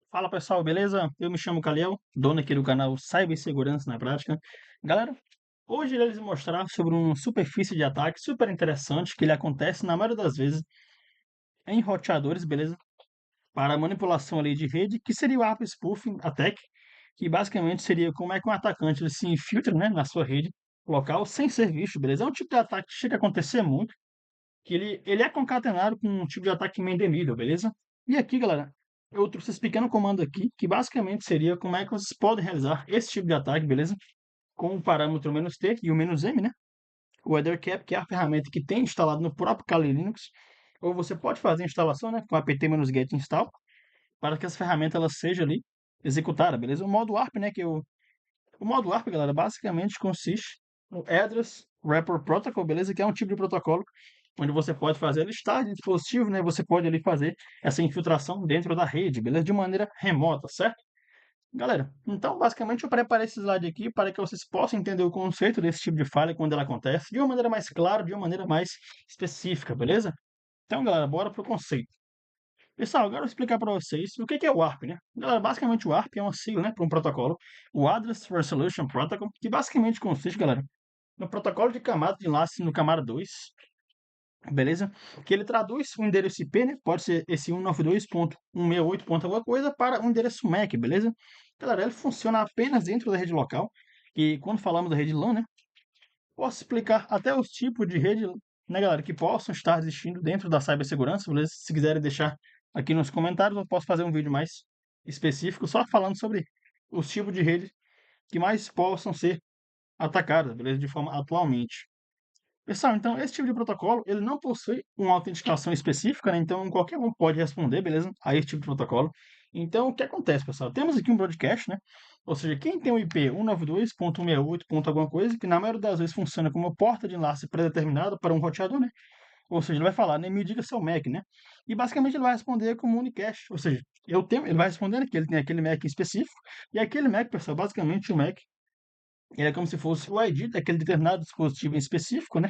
Fala pessoal, beleza? Eu me chamo Caliel, dono aqui do canal Cibersegurança na Prática. Galera, hoje eu irei lhes mostrar sobre uma superfície de ataque super interessante que ele acontece na maioria das vezes em roteadores, beleza? Para manipulação ali de rede, que seria o ARP Spoofing Attack, que basicamente seria como é que um atacante ele se infiltra, né, na sua rede local sem ser visto, beleza? É um tipo de ataque que chega a acontecer muito, que ele é concatenado com um tipo de ataque main middle, beleza? E aqui, galera, eu trouxe esse pequeno comando aqui, que basicamente seria como é que vocês podem realizar esse tipo de ataque, beleza? Com o parâmetro "-t" e o "-m", né? O WeatherCap, que é a ferramenta que tem instalado no próprio Kali Linux, ou você pode fazer a instalação, né, com apt-get install, para que essa ferramenta ela seja ali executada, beleza? O modo ARP, né, o modo ARP, galera, basicamente consiste no Address Wrapper Protocol, beleza? Que é um tipo de protocolo onde você pode fazer a listagem de dispositivo, né? Você pode ali fazer essa infiltração dentro da rede, beleza? De maneira remota, certo? Galera, então basicamente eu preparei esse slide aqui para que vocês possam entender o conceito desse tipo de falha quando ela acontece de uma maneira mais clara, de uma maneira mais específica, beleza? Então, galera, bora pro conceito. Pessoal, agora eu vou explicar para vocês o que é o ARP, né? Galera, basicamente o ARP é uma sigla, né, para um protocolo, o Address Resolution Protocol, que basicamente consiste, galera, no protocolo de camada de enlace no camada 2, beleza? Que ele traduz o endereço IP, né? Pode ser esse 192.168. Alguma coisa para um endereço MAC, beleza? Galera, ele funciona apenas dentro da rede local. E quando falamos da rede LAN, né? Posso explicar até os tipos de rede, né, galera, que possam estar existindo dentro da cibersegurança, beleza? Se quiserem deixar aqui nos comentários, eu posso fazer um vídeo mais específico só falando sobre os tipos de rede que mais possam ser atacadas, beleza? De forma atualmente. Pessoal, então esse tipo de protocolo, ele não possui uma autenticação específica, né? Então qualquer um pode responder, beleza? A esse tipo de protocolo. Então o que acontece, pessoal? Temos aqui um broadcast, né? Ou seja, quem tem o IP 192.168. Alguma coisa, que na maioria das vezes funciona como porta de enlace pré-determinada para um roteador, né? Ou seja, ele vai falar, né? Me diga seu MAC, né? E basicamente ele vai responder como unicast. Ou seja, ele vai responder que ele tem aquele MAC específico. E aquele MAC, pessoal, basicamente o MAC, ele é como se fosse o ID daquele determinado dispositivo em específico, né?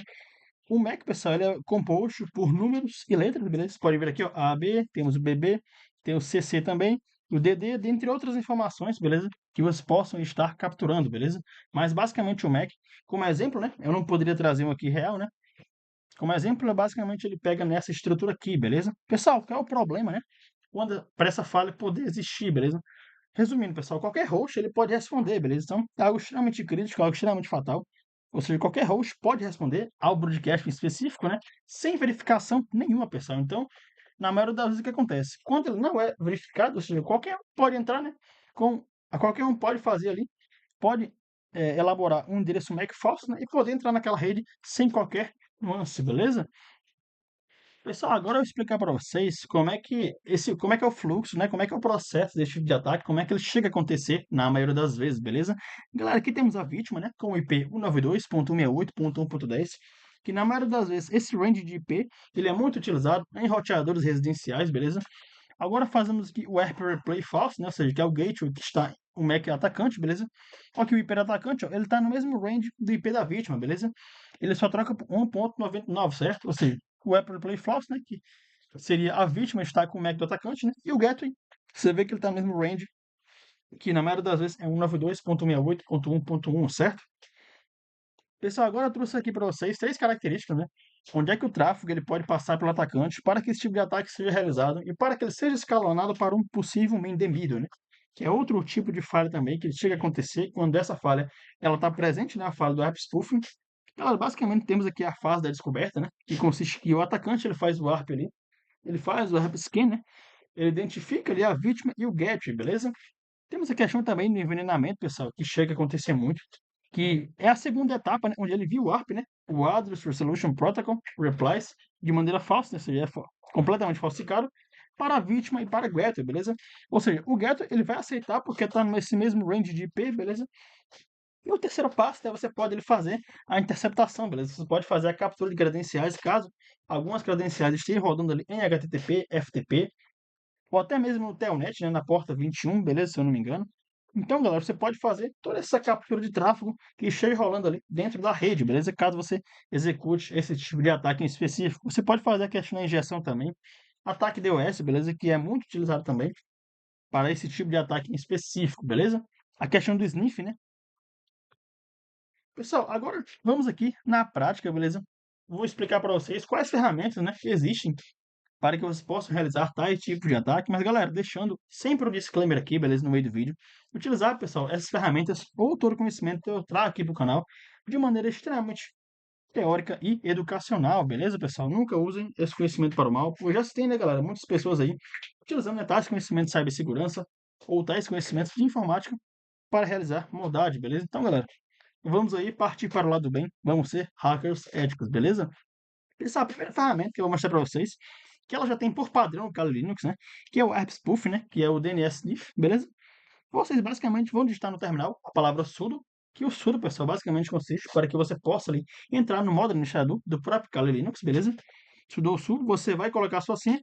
O Mac, pessoal, ele é composto por números e letras, beleza? Você pode ver aqui, ó, A, B, temos o BB, tem o CC também, o DD, dentre outras informações, beleza? Que vocês possam estar capturando, beleza? Mas basicamente o Mac, como exemplo, né? Eu não poderia trazer um aqui real, né? Como exemplo, basicamente ele pega nessa estrutura aqui, beleza? Pessoal, qual é o problema, né? Quando para essa falha poder existir, beleza? Resumindo, pessoal, qualquer host ele pode responder, beleza? Então, é algo extremamente crítico, algo extremamente fatal. Ou seja, qualquer host pode responder ao broadcast em específico, né? Sem verificação nenhuma, pessoal. Então, na maioria das vezes, o que acontece? Quando ele não é verificado, ou seja, qualquer um pode entrar, né? Qualquer um pode fazer ali, pode elaborar um endereço MAC falso, né? E poder entrar naquela rede sem qualquer nuance, beleza? Pessoal, agora eu vou explicar para vocês como é que é o fluxo, né? Como é que é o processo desse tipo de ataque, como é que ele chega a acontecer na maioria das vezes, beleza? Galera, aqui temos a vítima, né? Com o IP 192.168.1.10, que na maioria das vezes esse range de IP ele é muito utilizado em roteadores residenciais, beleza? Agora fazemos aqui o ARP Replay False, né? Ou seja, que é o gateway que está o MAC atacante, beleza? Só que o IP do atacante, ó, ele está no mesmo range do IP da vítima, beleza? Ele só troca por 1.99, certo? Ou seja, o ARP Replay False, né? Que seria a vítima estar com o MAC do atacante, né? E o gateway, você vê que ele está no mesmo range, que na maioria das vezes é 192.168.1.1, certo? Pessoal, agora eu trouxe aqui para vocês três características, né? Onde é que o tráfego ele pode passar pelo atacante para que esse tipo de ataque seja realizado e para que ele seja escalonado para um possível main middle, né? Que é outro tipo de falha também que chega a acontecer quando essa falha ela está presente, né? A falha do ARP spoofing. Então, basicamente temos aqui a fase da descoberta, né? Que consiste que o atacante ele faz o ARP ali, ele faz o ARP scan, né? Ele identifica ali a vítima e o gateway, beleza? Temos a questão também do envenenamento, pessoal, que chega a acontecer muito, que é a segunda etapa, né, onde ele viu o ARP, né, o Address Resolution Protocol Replies, de maneira falsa, né, ou seja, completamente falsificado, para a vítima e para o getter, beleza? Ou seja, o getter ele vai aceitar porque está nesse mesmo range de IP, beleza? E o terceiro passo, né, você pode ele fazer a interceptação, beleza? Você pode fazer a captura de credenciais, caso algumas credenciais estejam rodando ali em HTTP, FTP, ou até mesmo no Telnet, né, na porta 21, beleza? Se eu não me engano. Então, galera, você pode fazer toda essa captura de tráfego que esteja rolando ali dentro da rede, beleza? Caso você execute esse tipo de ataque em específico. Você pode fazer a questão da injeção também. Ataque DOS, beleza? Que é muito utilizado também. para esse tipo de ataque em específico, beleza? A questão do sniff, né? Pessoal, agora vamos aqui na prática, beleza? Vou explicar para vocês quais ferramentas, né, que existem para que vocês possam realizar tais tipos de ataque. Mas, galera, deixando sempre o disclaimer aqui, beleza, no meio do vídeo. Utilizar, pessoal, essas ferramentas ou todo conhecimento que eu trago aqui para o canal de maneira extremamente teórica e educacional, beleza, pessoal? Nunca usem esse conhecimento para o mal, pois já se tem, né, galera, muitas pessoas aí utilizando, né, tais conhecimentos de cibersegurança ou tais conhecimentos de informática para realizar maldade, beleza? Então, galera, vamos aí partir para o lado do bem, vamos ser hackers éticos, beleza? Essa é a primeira ferramenta que eu vou mostrar para vocês, que ela já tem por padrão o Kali Linux, né? Que é o ARP-Spoof, né? Que é o DNS Sniff, beleza? Vocês basicamente vão digitar no terminal a palavra sudo, que o sudo, pessoal, basicamente consiste para que você possa ali entrar no modo administrador do próprio Kali Linux, beleza? Sudo sudo, você vai colocar a sua senha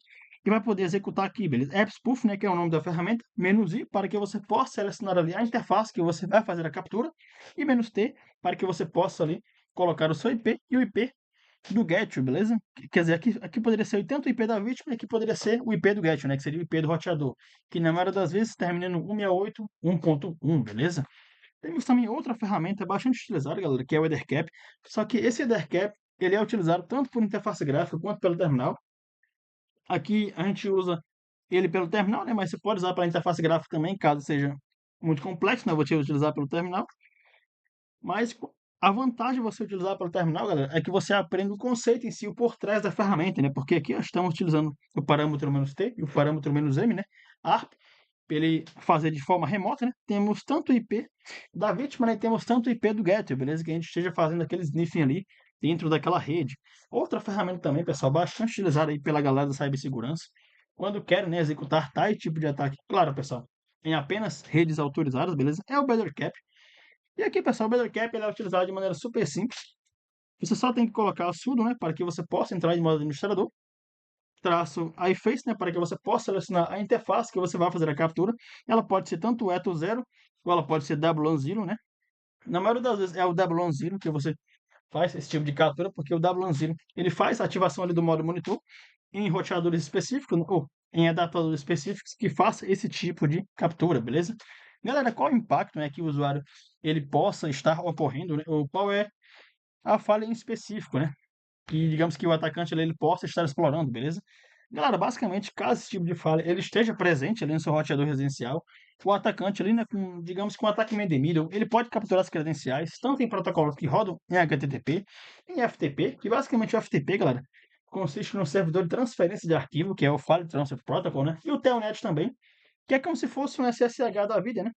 e vai poder executar aqui, beleza? AppSpoof, né, que é o nome da ferramenta, "-i", para que você possa selecionar ali a interface que você vai fazer a captura, e "-t", para que você possa ali colocar o seu IP e o IP do Getio, beleza? Quer dizer, aqui poderia ser tanto o IP da vítima e aqui poderia ser o IP do Getio, né? Que seria o IP do roteador, que na maioria das vezes termina no 168.1.1, beleza? Temos também outra ferramenta bastante utilizada, galera, que é o EtherCap. Só que esse EtherCap, ele é utilizado tanto por interface gráfica quanto pelo terminal. Aqui a gente usa ele pelo terminal, né? Mas você pode usar pela interface gráfica também, caso seja muito complexo, né? Eu vou te utilizar pelo terminal. Mas a vantagem de você utilizar pelo terminal, galera, é que você aprende o conceito em si, o por trás da ferramenta, né? Porque aqui nós estamos utilizando o parâmetro "-t" e o parâmetro "-m", né? ARP, para ele fazer de forma remota, né? Temos tanto o IP da vítima, né? E temos tanto o IP do getter, beleza? Que a gente esteja fazendo aquele sniffing ali dentro daquela rede. Outra ferramenta também, pessoal, bastante utilizada aí pela galera da cibersegurança, quando querem, né, executar tal tipo de ataque. Claro, pessoal, em apenas redes autorizadas, beleza? É o BetterCap. E aqui, pessoal, o BetterCap ele é utilizado de maneira super simples. Você só tem que colocar sudo, né, para que você possa entrar em modo administrador. Traço iFace, né, para que você possa selecionar a interface que você vai fazer a captura. Ela pode ser tanto ETO 0, ou ela pode ser W1 0, né? Na maioria das vezes é o W1 0 que você faz esse tipo de captura, porque o W1 0 ele faz a ativação ali do modo monitor em roteadores específicos, ou em adaptadores específicos que faça esse tipo de captura, beleza? Galera, qual o impacto, né, que o usuário ele possa estar ocorrendo, né, ou qual é a falha em específico, né? Que digamos que o atacante ali, ele possa estar explorando, beleza? Galera, basicamente, caso esse tipo de falha ele esteja presente ali no seu roteador residencial, o atacante ali, né, com, digamos que um ataque man in the middle, ele pode capturar as credenciais, tanto em protocolos que rodam em HTTP, em FTP, que basicamente o FTP, galera, consiste no servidor de transferência de arquivo, que é o File Transfer Protocol, né? E o Telnet também, que é como se fosse um SSH da vida, né?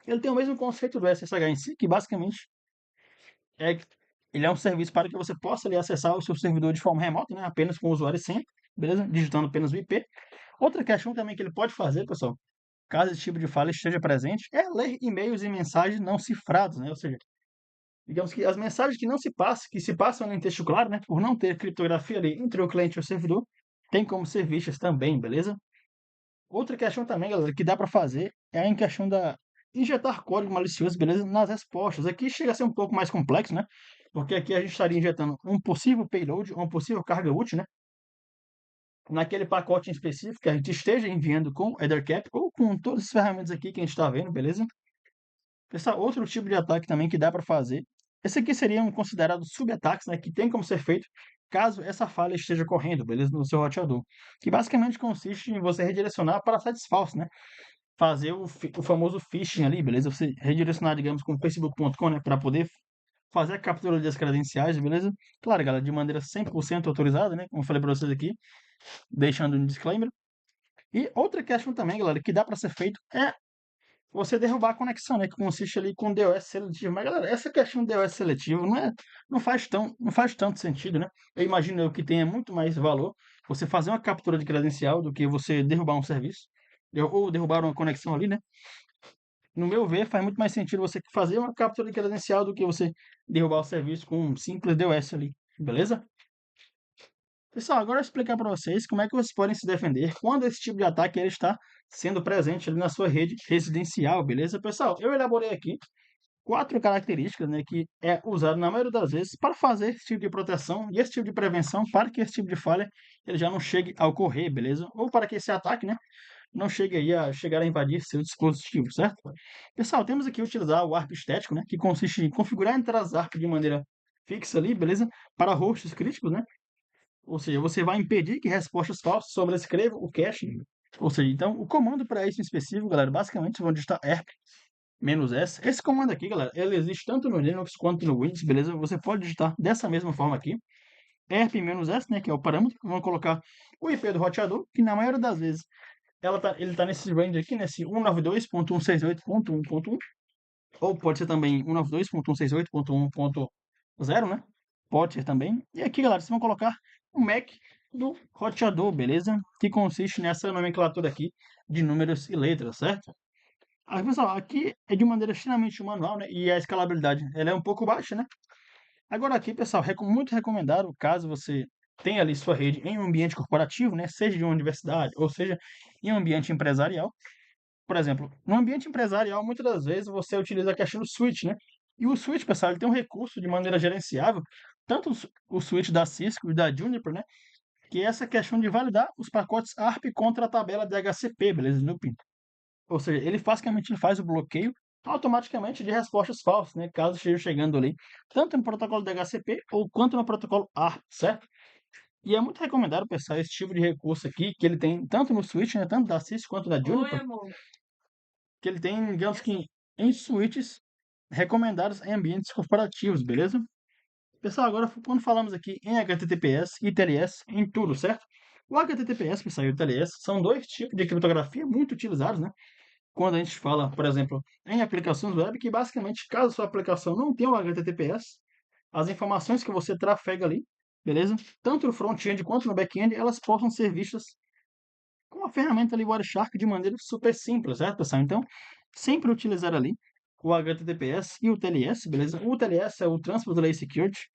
Ele tem o mesmo conceito do SSH em si, que basicamente é, ele é um serviço para que você possa ali, acessar o seu servidor de forma remota, né? Apenas com o usuário e senha, beleza? Digitando apenas o IP. Outra questão também que ele pode fazer, pessoal, caso esse tipo de falha esteja presente, é ler e-mails e mensagens não cifrados, né? Ou seja, digamos que as mensagens que não se passam, que se passam em texto claro, né? Por não ter criptografia ali entre o cliente e o servidor, tem como ser vistas também, beleza? Outra questão também, galera, que dá para fazer é em questão da injetar código malicioso, beleza? Nas respostas. Aqui chega a ser um pouco mais complexo, né? Porque aqui a gente estaria injetando um possível payload, uma possível carga útil, né? Naquele pacote em específico que a gente esteja enviando com o EtherCap ou com todas as ferramentas aqui que a gente está vendo, beleza? Pessoal, outro tipo de ataque também que dá para fazer. Esse aqui seriam considerados subataques, né? Que tem como ser feito caso essa falha esteja correndo, beleza? No seu roteador. Que basicamente consiste em você redirecionar para sites falsos, né? Fazer o famoso phishing ali, beleza? Você redirecionar, digamos, com facebook.com, né? Para poder fazer a captura das credenciais, beleza? Claro, galera, de maneira 100% autorizada, né? Como eu falei para vocês aqui, deixando um disclaimer. E outra questão também, galera, que dá para ser feito é você derrubar a conexão, né? Que consiste ali com DOS seletivo. Mas, galera, essa questão de DOS seletivo não faz tanto sentido, né? Eu imagino que tenha muito mais valor você fazer uma captura de credencial do que você derrubar um serviço. Ou derrubar uma conexão ali, né? No meu ver, faz muito mais sentido você fazer uma captura de credencial do que você derrubar o serviço com um simples DOS ali, beleza? Pessoal, agora eu vou explicar para vocês como é que vocês podem se defender quando esse tipo de ataque ele está sendo presente ali na sua rede residencial, beleza? Pessoal, eu elaborei aqui 4 características, né, que é usado na maioria das vezes para fazer esse tipo de proteção e esse tipo de prevenção para que esse tipo de falha ele já não chegue a ocorrer, beleza? Ou para que esse ataque, né, não chegue aí a chegar a invadir seu dispositivo, certo? Pessoal, temos aqui utilizar o ARP estético, né, que consiste em configurar entradas ARP de maneira fixa ali, beleza? Para hosts críticos, né? Ou seja, você vai impedir que respostas falsas sobrescrevam o cache. Ou seja, então, o comando para isso em específico, galera, basicamente, vocês vão digitar -S. Esse comando aqui, galera, ele existe tanto no Linux quanto no Windows, beleza? Você pode digitar dessa mesma forma aqui, -S, né, que é o parâmetro. Vamos colocar o IP do roteador, que na maioria das vezes ele tá nesse range aqui, nesse 192.168.1.1, ou pode ser também 192.168.1.0, né? Pode ser também. E aqui, galera, vocês vão colocar o MAC do roteador, beleza? Que consiste nessa nomenclatura aqui de números e letras, certo? Aí, pessoal, aqui é de maneira extremamente manual, né? E a escalabilidade, ela é um pouco baixa, né? Agora aqui, pessoal, muito recomendado, caso você tenha ali sua rede em um ambiente corporativo, né? Seja de uma universidade ou seja em um ambiente empresarial. Por exemplo, no ambiente empresarial, muitas das vezes você utiliza a questão do switch, né? E o switch, pessoal, ele tem um recurso de maneira gerenciável, tanto o switch da Cisco e da Juniper, né? Que é essa questão de validar os pacotes ARP contra a tabela DHCP, beleza? Looping. Ou seja, ele basicamente ele faz o bloqueio automaticamente de respostas falsas, né? Caso esteja chegando ali, tanto no protocolo DHCP ou quanto no protocolo ARP, certo? E é muito recomendado, pessoal, esse tipo de recurso aqui, que ele tem tanto no switch, né? Tanto da Cisco quanto da Juniper, que ele tem, digamos que, em switches recomendados em ambientes corporativos, beleza? Pessoal, agora quando falamos aqui em HTTPS e TLS, em tudo, certo? O HTTPS, pessoal, e o TLS são dois tipos de criptografia muito utilizados, né? Quando a gente fala, por exemplo, em aplicações web, que basicamente, caso sua aplicação não tenha o HTTPS, as informações que você trafega ali, beleza? Tanto no front-end quanto no back-end, elas possam ser vistas com a ferramenta ali Wireshark de maneira super simples, certo, pessoal? Então, sempre utilizar ali o HTTPS e o TLS, beleza? O TLS é o Transport Layer Security,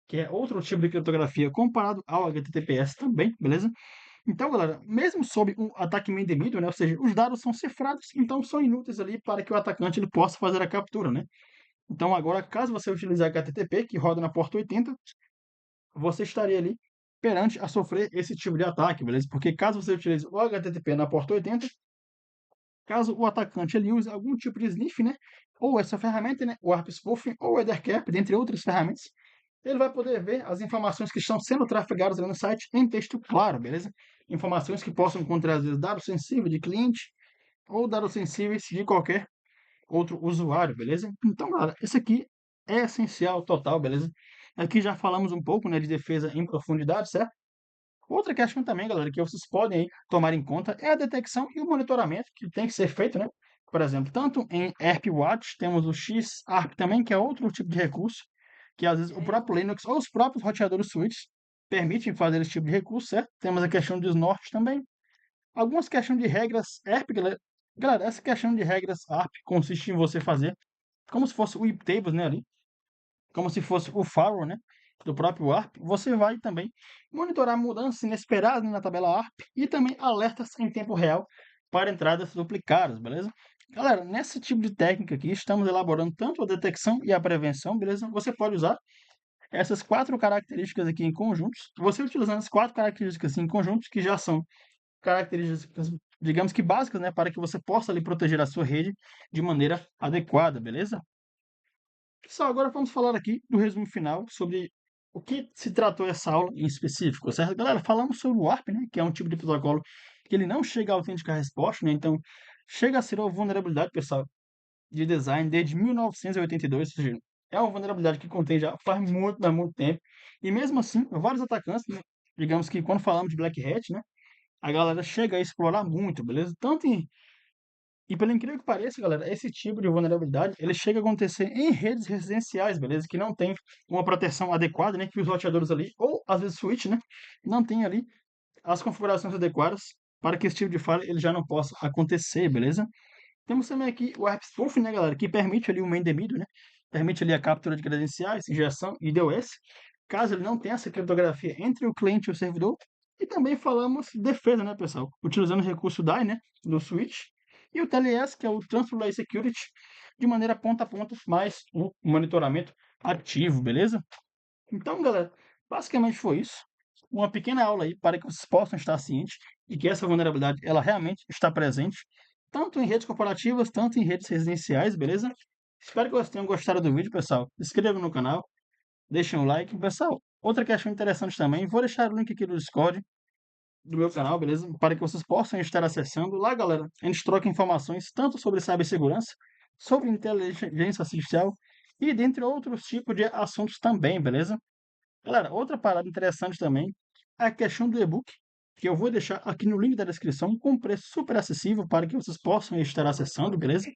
que é outro tipo de criptografia comparado ao HTTPS também, beleza? Então, galera, mesmo sob um ataque meio indevido, né, ou seja, os dados são cifrados, então são inúteis ali para que o atacante ele possa fazer a captura, né? Então, agora, caso você utilize HTTP, que roda na porta 80, você estaria ali perante a sofrer esse tipo de ataque, beleza? Porque caso você utilize o HTTP na porta 80, caso o atacante ele use algum tipo de sniff, né? Ou essa ferramenta, né? O ARP Spoofing ou o EtherCap, dentre outras ferramentas, ele vai poder ver as informações que estão sendo trafegadas ali no site em texto claro, beleza? Informações que possam conter, às vezes, dados sensíveis de cliente ou dados sensíveis de qualquer outro usuário, beleza? Então, galera, esse aqui é essencial total, beleza? Aqui já falamos um pouco, né, de defesa em profundidade, certo? Outra questão também, galera, que vocês podem aí tomar em conta é a detecção e o monitoramento que tem que ser feito, né? Por exemplo, tanto em ARP Watch, temos o XARP também, que é outro tipo de recurso, que às vezes o próprio Linux ou os próprios roteadores switch permitem fazer esse tipo de recurso, certo? Temos a questão de snort também. Algumas questões de regras ARP, galera. Galera, essa questão de regras ARP consiste em você fazer como se fosse o iptables, né, ali, como se fosse o firewall, né, do próprio ARP. Você vai também monitorar mudanças inesperadas na tabela ARP e também alertas em tempo real para entradas duplicadas, beleza? Galera, nesse tipo de técnica aqui, estamos elaborando tanto a detecção e a prevenção, beleza? Você pode usar essas quatro características aqui em conjuntos. Você utilizando as quatro características assim, em conjuntos, que já são características, digamos que básicas, né, para que você possa ali proteger a sua rede de maneira adequada, beleza? Pessoal, agora vamos falar aqui do resumo final sobre o que se tratou essa aula em específico, certo? Galera, falamos sobre o ARP, né, que é um tipo de protocolo que ele não chega a autenticar a resposta, né? Então, chega a ser uma vulnerabilidade, pessoal, de design desde 1982, ou seja, é uma vulnerabilidade que contém já faz muito, mas muito tempo. E mesmo assim, vários atacantes, né, digamos que quando falamos de Black Hat, né, a galera chega a explorar muito, beleza? Tanto em e pelo incrível que pareça, galera, esse tipo de vulnerabilidade, ele chega a acontecer em redes residenciais, beleza? Que não tem uma proteção adequada, né? Que os roteadores ali, ou às vezes switch, né? Não tem ali as configurações adequadas para que esse tipo de falha ele já não possa acontecer, beleza? Temos também aqui o ARP Spoofing, né, galera? Que permite ali o main DMID, né? Permite ali a captura de credenciais, injeção e DOS, caso ele não tenha essa criptografia entre o cliente e o servidor. E também falamos defesa, né, pessoal? Utilizando o recurso DAI, né, do switch, e o TLS, que é o Transport Layer Security, de maneira ponta a ponta, mais o monitoramento ativo, beleza? Então, galera, basicamente foi isso. uma pequena aula aí para que vocês possam estar cientes de que essa vulnerabilidade ela realmente está presente, tanto em redes corporativas, tanto em redes residenciais, beleza? Espero que vocês tenham gostado do vídeo, pessoal. Se inscrevam no canal, deixem um like. Pessoal, outra questão interessante também, vou deixar o link aqui do Discord, do meu canal, beleza? Para que vocês possam estar acessando. Lá, galera, a gente troca informações tanto sobre cibersegurança, sobre inteligência artificial e dentre outros tipos de assuntos também, beleza? Galera, outra parada interessante também é a questão do e-book, que eu vou deixar aqui no link da descrição com preço super acessível para que vocês possam estar acessando, beleza?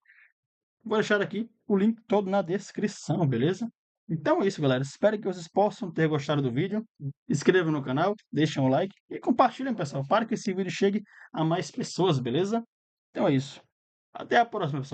Vou deixar aqui o link todo na descrição, beleza? Então é isso, galera. Espero que vocês possam ter gostado do vídeo. Inscrevam no canal, deixem um like e compartilhem, pessoal, para que esse vídeo chegue a mais pessoas, beleza? Então é isso. Até a próxima, pessoal.